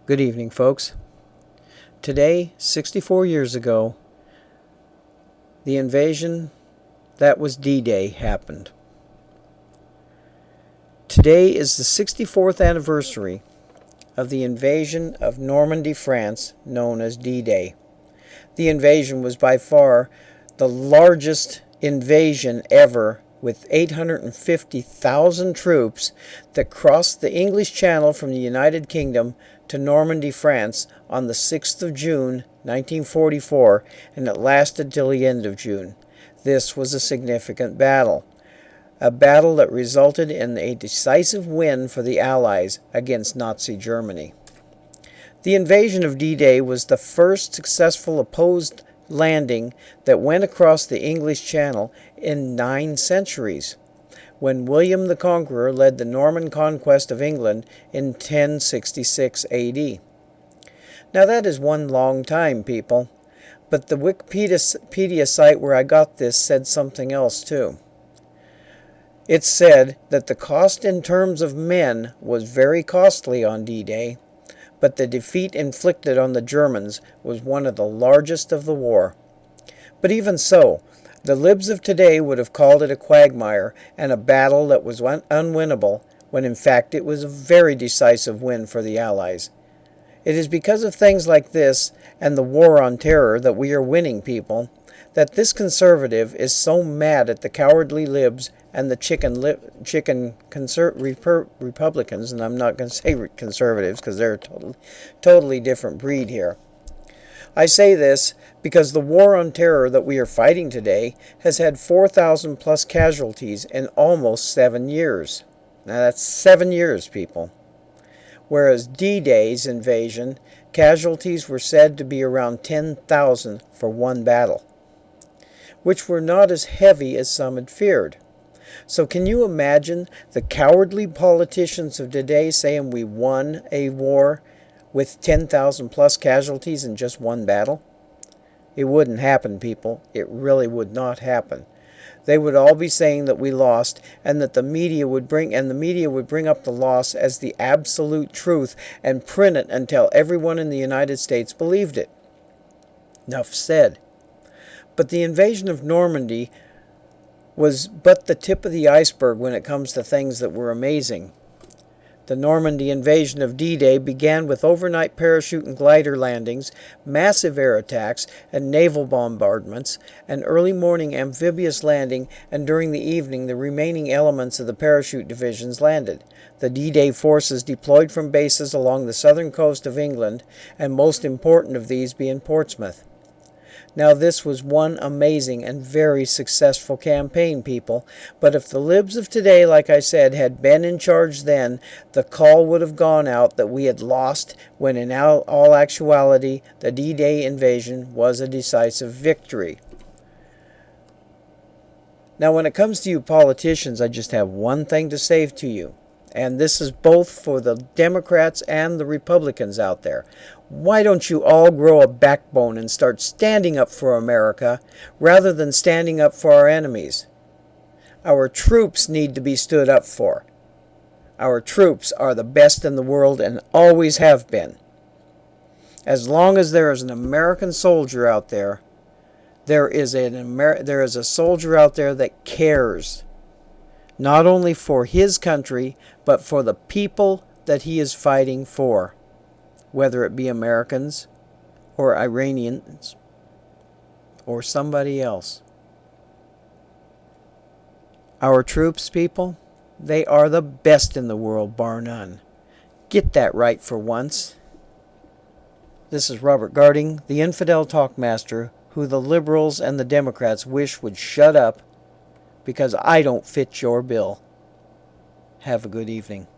Good evening, folks. Today, 64 years ago, the invasion that was D-Day happened. Today is the 64th anniversary of the invasion of Normandy, France, known as D-Day. The invasion was by far the largest invasion ever, with 850,000 troops that crossed the English Channel from the United Kingdom to Normandy, France on the 6th of June, 1944, and it lasted till the end of June. This was a significant battle. A battle that resulted in a decisive win for the Allies against Nazi Germany. The invasion of D-Day was the first successful opposed landing that went across the English Channel in 9 centuries, when William the Conqueror led the Norman conquest of England in 1066 AD. Now that is one long time, people, but the Wikipedia site where I got this said something else too. It said that the cost in terms of men was very costly on D-Day, but the defeat inflicted on the Germans was one of the largest of the war. But even so, the libs of today would have called it a quagmire and a battle that was unwinnable, when in fact it was a very decisive win for the Allies. It is because of things like this and the war on terror that we are winning, people, that this conservative is so mad at the cowardly libs and the Republicans, and I'm not going to say conservatives because they're a totally different breed here. I say this because the war on terror that we are fighting today has had 4,000 plus casualties in almost 7 years. Now that's 7 years, people. Whereas D-Day's invasion, casualties were said to be around 10,000 for one battle, which were not as heavy as some had feared. So can you imagine the cowardly politicians of today saying we won a war with 10,000 plus casualties in just one battle? It wouldn't happen, people. It really would not happen. They would all be saying that we lost, and that the media would bring up the loss as the absolute truth and print it until everyone in the United States believed it. Enough said. But the invasion of Normandy was but the tip of the iceberg when it comes to things that were amazing. The Normandy invasion of D-Day began with overnight parachute and glider landings, massive air attacks and naval bombardments, an early morning amphibious landing, and during the evening the remaining elements of the parachute divisions landed. The D-Day forces deployed from bases along the southern coast of England, and most important of these being Portsmouth. Now this was one amazing and very successful campaign, people, but if the libs of today, like I said, had been in charge then, the call would have gone out that we had lost, when in all actuality the D-Day invasion was a decisive victory. Now when it comes to you politicians, I just have one thing to say to you, and this is both for the Democrats and the Republicans out there. Why don't you all grow a backbone and start standing up for America rather than standing up for our enemies? Our troops need to be stood up for. Our troops are the best in the world and always have been. As long as there is an American soldier out there, there is a soldier out there that cares, not only for his country, but for the people that he is fighting for, whether it be Americans or Iranians or somebody else. Our troops, people, they are the best in the world, bar none. Get that right for once. This is Robert Garding, the infidel talkmaster, who the liberals and the Democrats wish would shut up because I don't fit your bill. Have a good evening.